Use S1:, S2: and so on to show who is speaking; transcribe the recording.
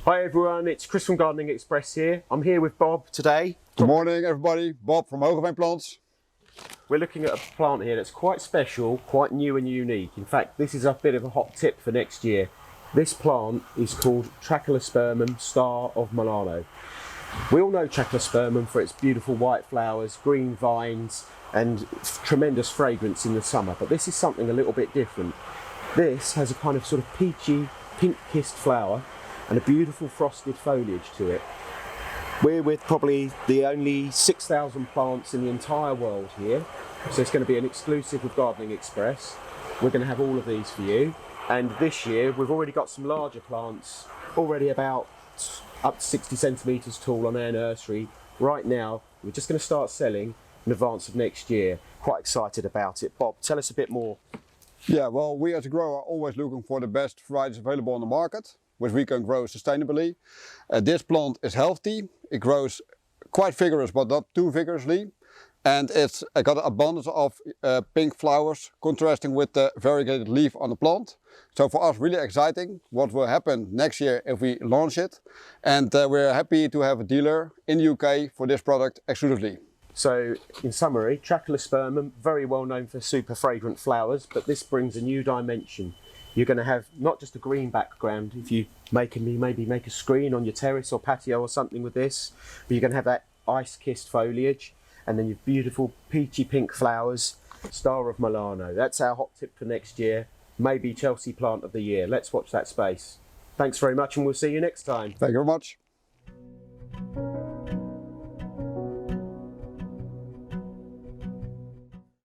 S1: Hi everyone, it's Chris from Gardening Express here. I'm here with Bob today.
S2: Good morning everybody, Bob from Hogeveen Plants.
S1: We're looking at a plant here that's quite special, quite new and unique. In fact, this is a bit of a hot tip for next year. This plant is called Trachelospermum, Star of Milano. We all know Trachelospermum for its beautiful white flowers, green vines and tremendous fragrance in the summer, but this is something a little bit different. This has a kind of sort of peachy, pink-kissed flower and a beautiful frosted foliage to it. We're with probably the only 6,000 plants in the entire world here, so it's going to be an exclusive with Gardening Express. We're going to have all of these for you, and this year we've already got some larger plants, already about up to 60 centimetres tall on our nursery. Right now we're just going to start selling in advance of next year. Quite excited about it. Bob, tell us a bit more.
S2: Yeah, well, we as a grower are always looking for the best varieties available on the market, which we can grow sustainably. This plant is healthy, it grows quite vigorous but not too vigorously, and it's got an abundance of pink flowers contrasting with the variegated leaf on the plant. So for us really exciting what will happen next year if we launch it, and we're happy to have a dealer in the UK for this product exclusively.
S1: So in summary, Trachelospermum, very well known for super fragrant flowers, but this brings a new dimension. You're going to have not just a green background if you maybe make a screen on your terrace or patio or something with this, but you're going to have that ice-kissed foliage and then your beautiful peachy pink flowers. Star of Milano. That's our hot tip for next year. Maybe Chelsea plant of the year. Let's watch that space. Thanks very much and we'll see you next time.
S2: Thank you very much.